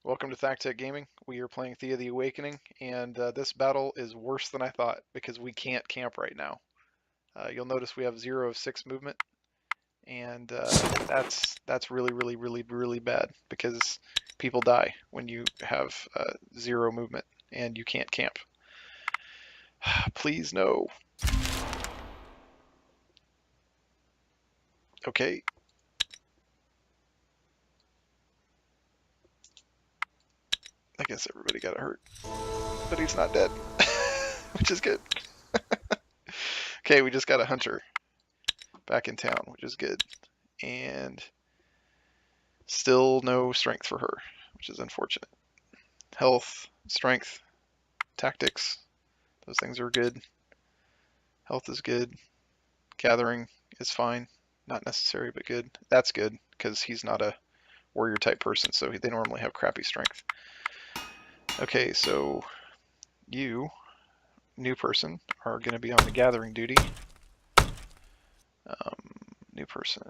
Welcome to thakTECH.gaming. We are playing Thea the Awakening, and this battle is worse than I thought because we can't camp right now. You'll notice we have 0 of 6 movement, and that's really bad because people die when you have 0 movement and you can't camp. Please no. Okay. I guess everybody got hurt, but he's not dead, which is good. Okay, we just got a hunter back in town, which is good. And still no strength for her, which is unfortunate. Health, strength, tactics, those things are good. Health is good. Gathering is fine. Not necessary, but good. That's good, because he's not a warrior type person, so they normally have crappy strength. Okay, so you, new person, are going to be on the gathering duty. New person.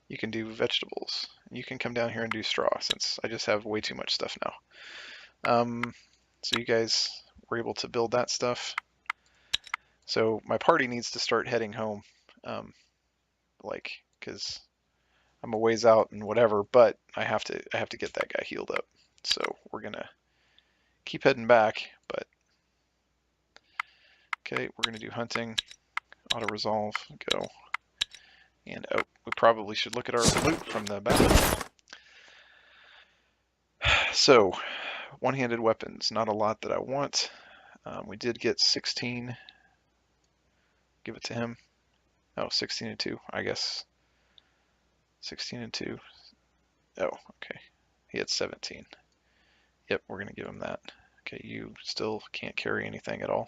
You can do vegetables. You can come down here and do straw, since I just have way too much stuff now. So you guys were able to build that stuff. So my party needs to start heading home, because I'm a ways out and whatever, but I have to get that guy healed up. So we're gonna keep heading back, but okay, we're gonna do hunting, auto resolve, go, and oh, we probably should look at our loot from the battle. So, one-handed weapons, not a lot that I want. We did get 16. Give it to him. Oh, 16 and 2, I guess. 16 and 2. Oh, okay. He had 17. Yep, we're going to give him that. Okay, you still can't carry anything at all.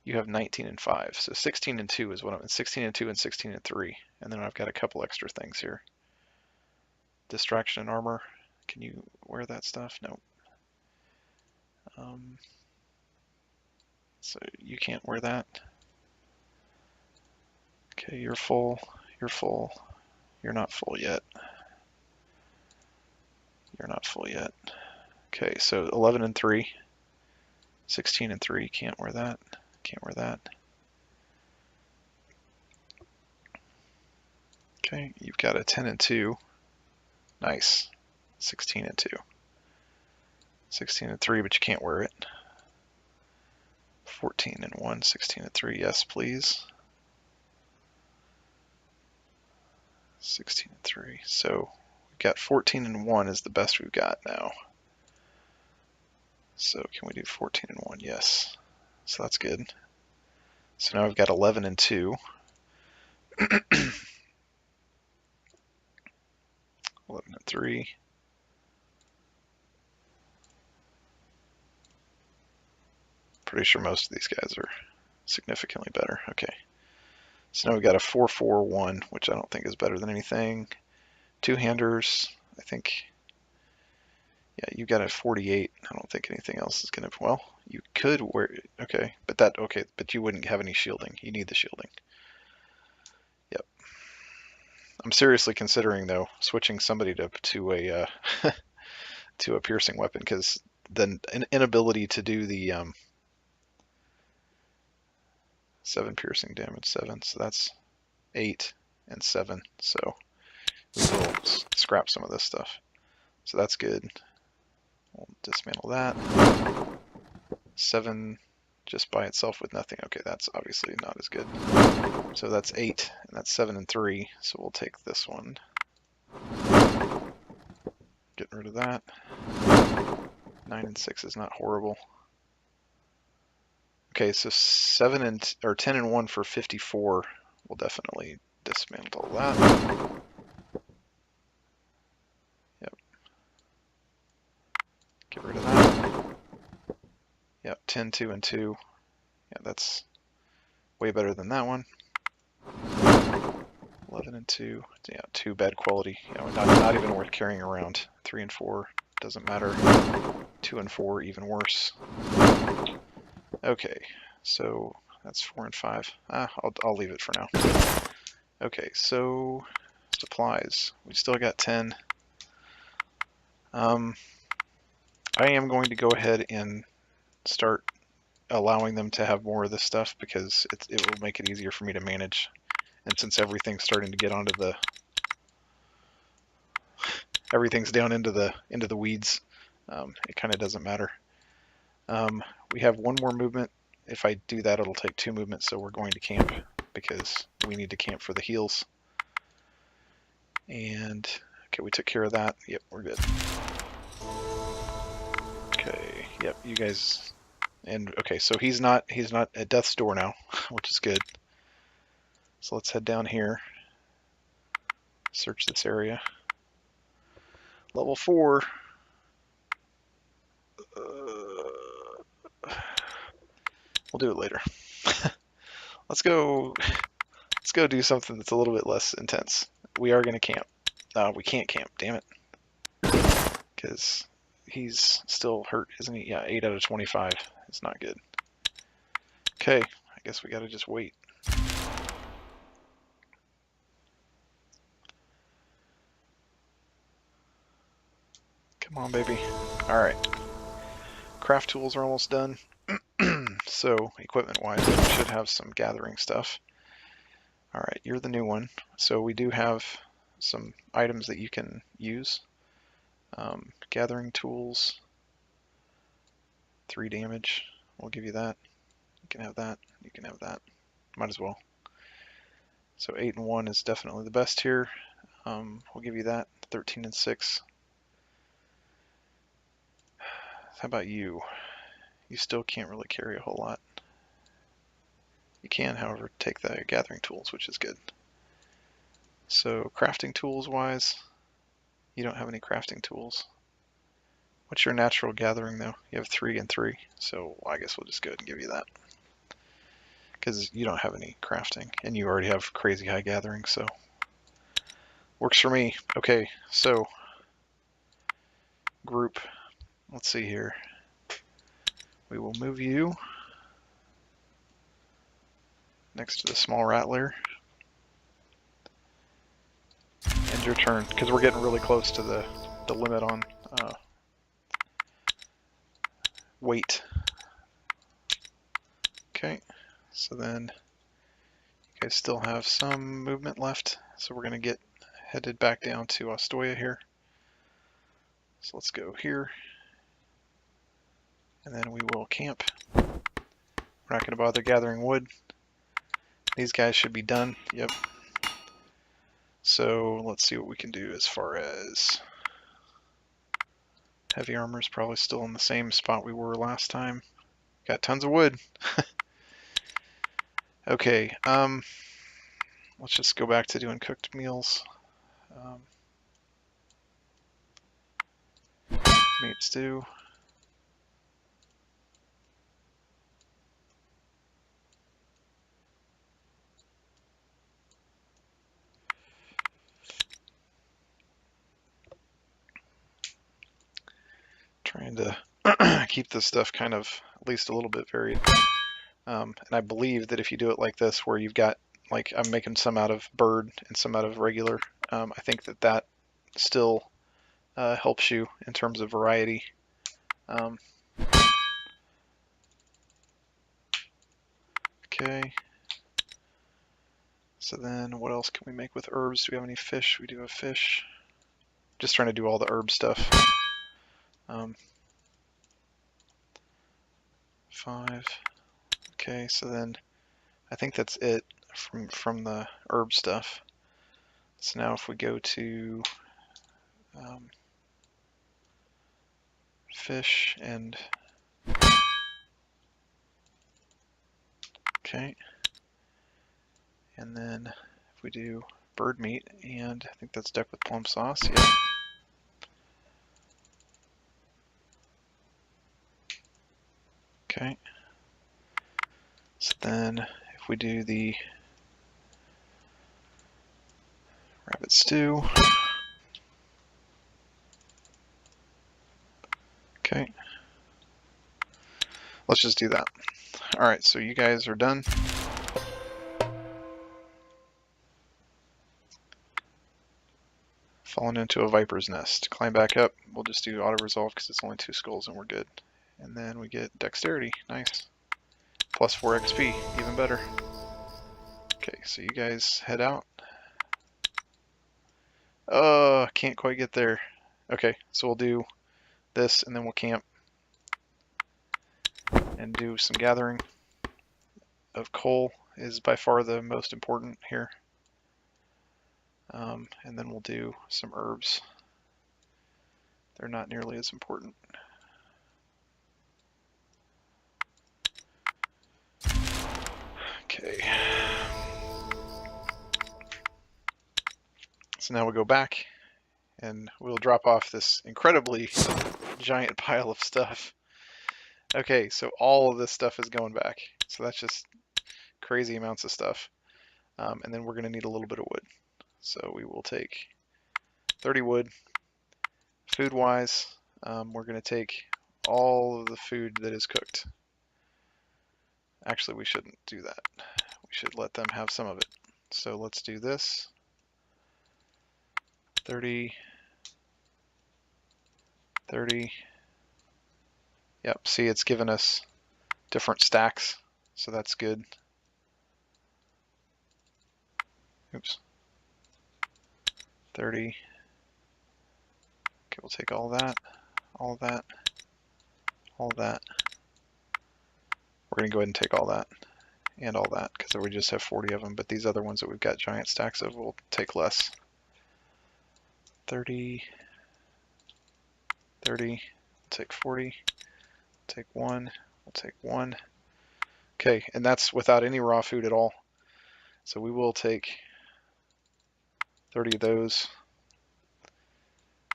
You have 19 and 5. So 16 and 2 is what I'm 16 and 2 and 16 and 3. And then I've got a couple extra things here. Distraction and armor. Can you wear that stuff? No. So you can't wear that. Okay, you're full. You're full. You're not full yet. You're not full yet. Okay, so 11 and 3. 16 and 3. Can't wear that. Can't wear that. Okay, you've got a 10 and 2. Nice. 16 and 2. 16 and 3, but you can't wear it. 14 and 1, 16 and 3, yes please. 16 and 3, so we've got 14 and 1 is the best we've got now. So can we do 14 and 1? Yes. So that's good. So now we've got 11 and 2. 11 and 3. Pretty sure most of these guys are significantly better. Okay. So now we've got a 4-4-1, which I don't think is better than anything. Two-handers, I think. Yeah, you got a 48. I don't think anything else is gonna. Well, you could wear. Okay, but you wouldn't have any shielding. You need the shielding. Yep. I'm seriously considering though switching somebody to a to a piercing weapon because the inability to do the 7 piercing damage, 7. So that's 8 and 7. So we will scrap some of this stuff. So that's good. We'll dismantle that. 7 just by itself with nothing. Okay, that's obviously not as good. So that's 8, and that's 7 and 3. So we'll take this one. Getting rid of that. 9 and 6 is not horrible. Okay, so 10 and 1 for 54. We'll definitely dismantle that. Yep. Get rid of that. Yep, 10, 2, and 2. Yeah, that's way better than that one. 11 and 2. Yeah, 2 bad quality. Yeah, not even worth carrying around. 3 and 4 doesn't matter. 2 and 4 even worse. Okay, so that's 4 and 5. I'll leave it for now. Okay, so supplies. We still got 10. I am going to go ahead and start allowing them to have more of this stuff because it will make it easier for me to manage. And since everything's starting to get onto everything's down into the weeds, it kind of doesn't matter. We have one more movement. If I do that, it'll take 2 movements, so we're going to camp because we need to camp for the heals. And okay, we took care of that. Yep, we're good. Okay, yep, you guys. And okay, so he's not at death's door now, which is good. So let's head down here. Search this area. Level 4. We'll do it later. Let's go do something that's a little bit less intense. We are going to camp. We can't camp, damn it. Because he's still hurt, isn't he? Yeah, 8 out of 25. It's not good. Okay, I guess we got to just wait. Come on, baby. Alright. Craft tools are almost done. So, equipment-wise, we should have some gathering stuff. Alright, you're the new one. So we do have some items that you can use. Gathering tools. 3 damage. We'll give you that. You can have that. You can have that. Might as well. So 8 and 1 is definitely the best here. We'll give you that. 13 and 6. How about you? You still can't really carry a whole lot. You can, however, take the gathering tools, which is good. So crafting tools wise, you don't have any crafting tools. What's your natural gathering though? You have 3 and 3, so I guess we'll just go ahead and give you that. Because you don't have any crafting, and you already have crazy high gathering, so works for me. Okay, so group, let's see here. We will move you next to the small rattler. End your turn, because we're getting really close to the limit on weight. Okay, so then you guys still have some movement left, so we're going to get headed back down to Ostoya here. So let's go here, and then we will camp. We're not going to bother gathering wood. These guys should be done. Yep. So let's see what we can do as far as heavy armor is probably still in the same spot we were last time. Got tons of wood. Okay, let's just go back to doing cooked meals. Meat stew. Trying to keep this stuff kind of at least a little bit varied. And I believe that if you do it like this, where you've got, like, I'm making some out of bird and some out of regular, I think that still helps you in terms of variety. Okay. So then what else can we make with herbs? Do we have any fish? We do have fish. Just trying to do all the herb stuff. 5. Okay, so then I think that's it from the herb stuff. So now if we go to fish and okay, and then if we do bird meat, and I think that's decked with plum sauce. Yeah. Okay. So then if we do the rabbit stew. Okay. Let's just do that. Alright, so you guys are done. Fallen into a viper's nest. Climb back up. We'll just do auto-resolve because it's only 2 skulls and we're good. And then we get dexterity. Nice. Plus 4 XP. Even better. Okay, so you guys head out. Can't quite get there. Okay, so we'll do this and then we'll camp and do some gathering of coal is by far the most important here. And then we'll do some herbs. They're not nearly as important. Okay. So now we go back and we'll drop off this incredibly giant pile of stuff. Okay, so all of this stuff is going back. So that's just crazy amounts of stuff. And then we're going to need a little bit of wood. So we will take 30 wood. Food-wise, we're going to take all of the food that is cooked. Actually, we shouldn't do that. We should let them have some of it. So let's do this. 30, 30. Yep, see, it's given us different stacks, so that's good. Oops. 30. Okay, we'll take all that, all that, all that. We're going to go ahead and take all that and all that because we just have 40 of them, but these other ones that we've got giant stacks of will take less. 30, 30, we'll take 40, take 1, we'll take 1. Okay, and that's without any raw food at all. So we will take 30 of those.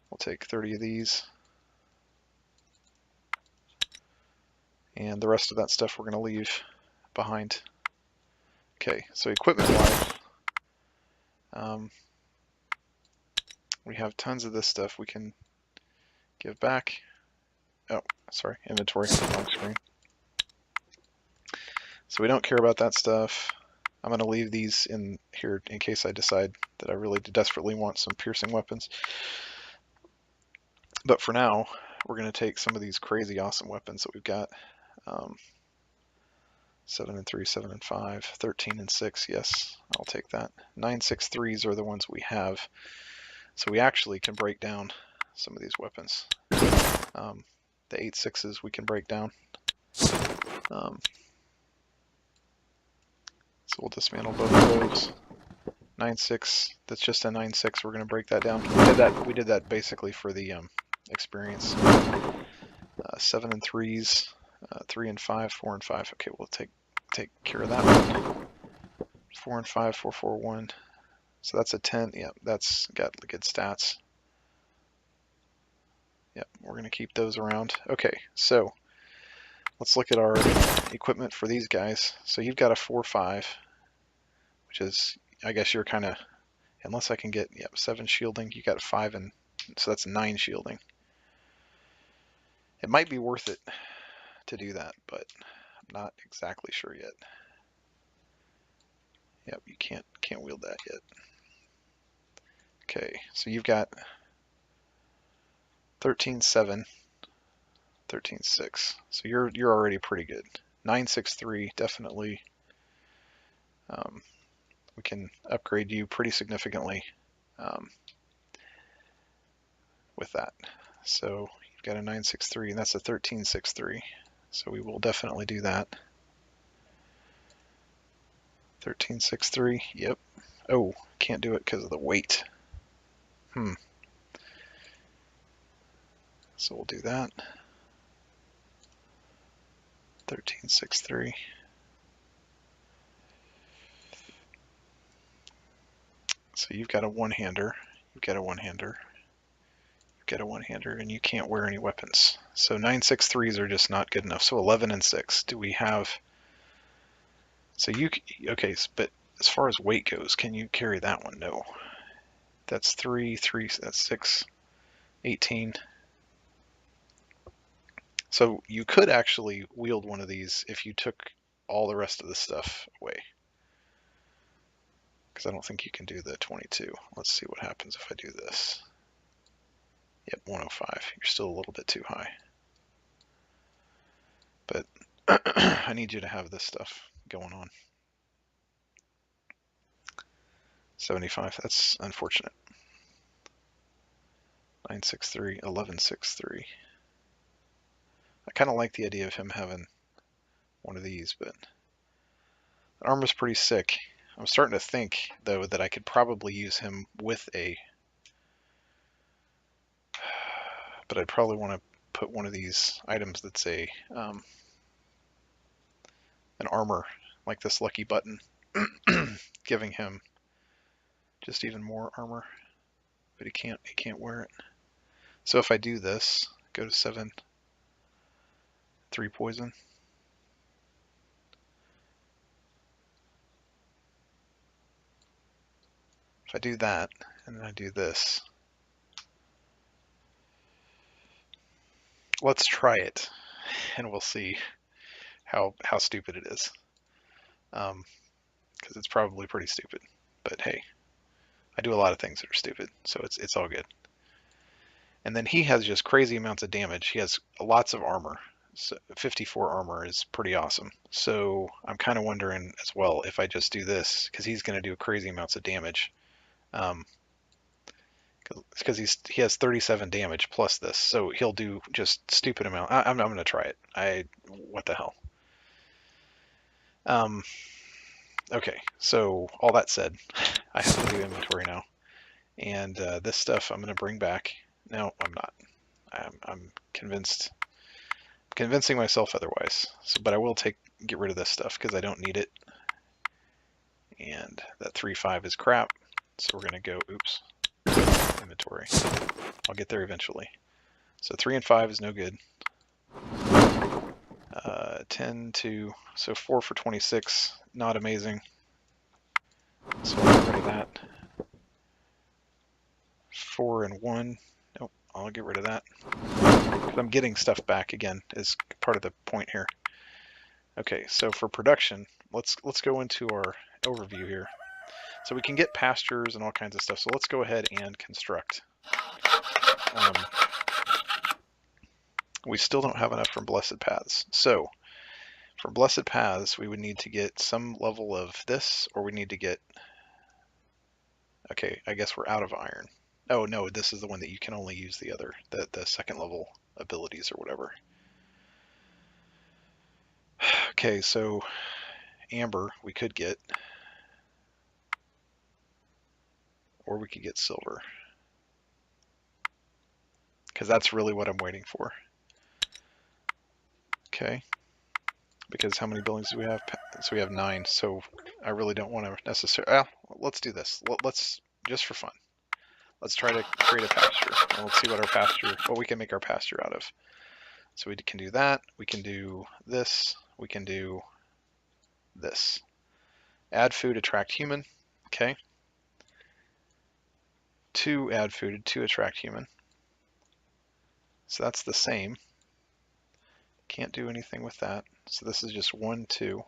We'll take 30 of these. And the rest of that stuff we're going to leave behind. Okay, so equipment-wise, we have tons of this stuff we can give back. Oh, sorry, inventory, wrong screen. So we don't care about that stuff. I'm going to leave these in here in case I decide that I really desperately want some piercing weapons. But for now, we're going to take some of these crazy awesome weapons that we've got. 7 and 3, 7 and 5, 13 and 6, yes, I'll take that. 9, 6, 3s are the ones we have. So we actually can break down some of these weapons. The 8, 6s we can break down. So we'll dismantle both of those. 9, 6, that's just a 9, 6, we're going to break that down. We did that basically for the experience. 7 and 3s, 3 and 5, 4 and 5. Okay, we'll take care of that one. 4 and 5, 4, 4, 1. So that's a 10. Yep, that's got good stats. Yep, we're going to keep those around. Okay, so let's look at our equipment for these guys. So you've got a 4, 5, which is, I guess you're kind of, unless I can get, yep, 7 shielding. You got a 5, and so that's 9 shielding. It might be worth it to do that, but I'm not exactly sure yet. Yep, you can't wield that yet. Okay, so you've got 13, 7, 13, 6. So you're already pretty good. 9, 6, 3, definitely. We can upgrade you pretty significantly with that. So you've got a 9, 6, 3, and that's a 13, 6, 3. So we will definitely do that. 13, 6, 3, yep. Oh, can't do it because of the weight. So we'll do that. 13, 6, 3. So you've got a one-hander. You've got a one-hander. You've got a one-hander, and you can't wear any weapons. So 9, 6, 3s are just not good enough. So 11 and 6. Do we have? So you okay? But as far as weight goes, can you carry that one? No. That's 3, 3. That's 6, 18. So you could actually wield one of these if you took all the rest of the stuff away. Because I don't think you can do the 22. Let's see what happens if I do this. Yep, 105. You're still a little bit too high. But I need you to have this stuff going on. 75, that's unfortunate. 963, 1163. I kind of like the idea of him having one of these, but the armor's pretty sick. I'm starting to think, though, that I could probably use him with a... But I'd probably want to put one of these items that's an armor, like this lucky button, giving him just even more armor, but he can't wear it. So if I do this, go to 7, 3 poison. If I do that, and then I do this, let's try it, and we'll see how stupid it is. Because it's probably pretty stupid. But hey, I do a lot of things that are stupid, so it's all good. And then he has just crazy amounts of damage. He has lots of armor. So 54 armor is pretty awesome. So I'm kind of wondering as well if I just do this, because he's going to do crazy amounts of damage. Because he has 37 damage plus this, so he'll do just stupid amount. I'm going to try it. What the hell? Okay, so all that said, I have to do inventory now. And this stuff I'm going to bring back. No, I'm not. I'm convincing myself otherwise. So, but I will get rid of this stuff because I don't need it. And that 3-5 is crap. So we're going to go, oops, inventory. I'll get there eventually. So 3 and 5 is no good. 10 to, so 4 for 26, not amazing. So I'll get rid of that. 4 and 1, nope, I'll get rid of that. Because I'm getting stuff back again is part of the point here. Okay, so for production, let's go into our overview here. So we can get pastures and all kinds of stuff. So let's go ahead and construct. We still don't have enough from Blessed Paths. So from Blessed Paths, we would need to get some level of this, or we need to get... Okay, I guess we're out of iron. Oh no, this is the one that you can only use the second level abilities or whatever. Okay, so amber we could get, or we could get silver, because that's really what I'm waiting for. Okay, because how many buildings do we have? So we have 9, so I really don't want to necessarily... Well, let's do this. Let's, just for fun, let's try to create a pasture, and let's see what we can make our pasture out of. So we can do that, we can do this, we can do this. Add food, attract human. Okay. 2 add food, 2 attract human. So that's the same. Can't do anything with that. So this is just 1, 2.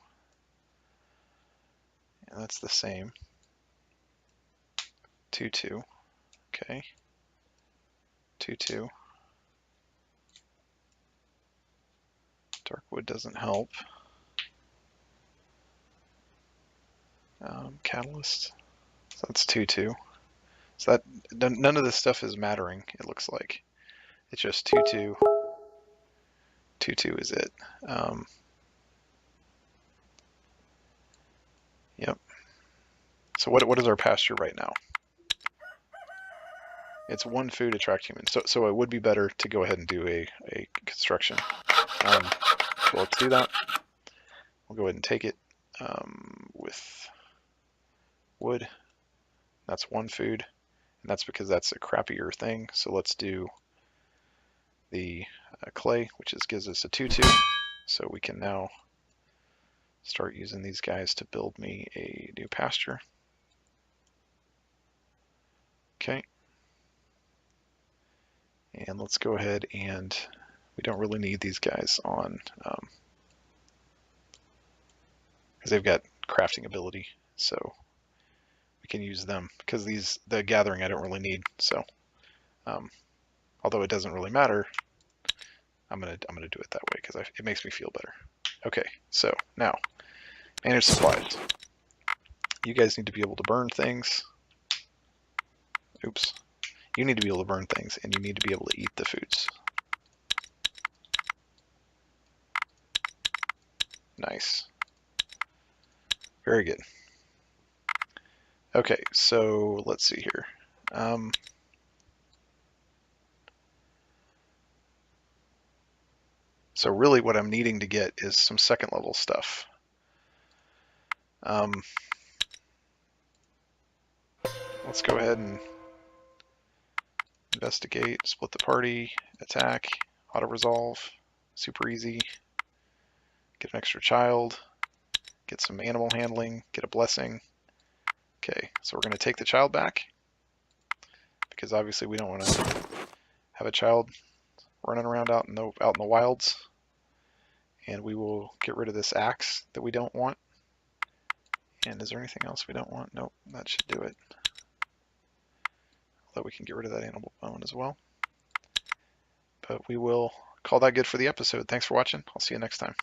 And that's the same. 2, 2. Okay. 2, 2. Dark wood doesn't help. Catalyst. So that's 2, 2. So that none of this stuff is mattering, it looks like. It's just 2, 2. 2, 2 is it. Yep. So what is our pasture right now? It's 1 food, attract human. So it would be better to go ahead and do a construction. So let's do that. We'll go ahead and take it with wood. That's 1 food, and that's because that's a crappier thing. So let's do the clay, which gives us a 2, 2. So we can now start using these guys to build me a new pasture. Okay. And let's go ahead and we don't really need these guys on because they've got crafting ability, so we can use them because the gathering I don't really need. So Although it doesn't really matter, I'm gonna do it that way because it makes me feel better. Okay, so now manage supplies. You guys need to be able to burn things. Oops. You need to be able to burn things, and you need to be able to eat the foods. Nice. Very good. Okay, so let's see here. So really what I'm needing to get is some second level stuff. Let's go ahead and investigate, split the party, attack, auto-resolve, super easy, get an extra child, get some animal handling, get a blessing. Okay, so we're going to take the child back because obviously we don't want to have a child running around out in the wilds. And we will get rid of this axe that we don't want. And is there anything else we don't want? Nope, that should do it. Although we can get rid of that animal bone as well. But we will call that good for the episode. Thanks for watching. I'll see you next time.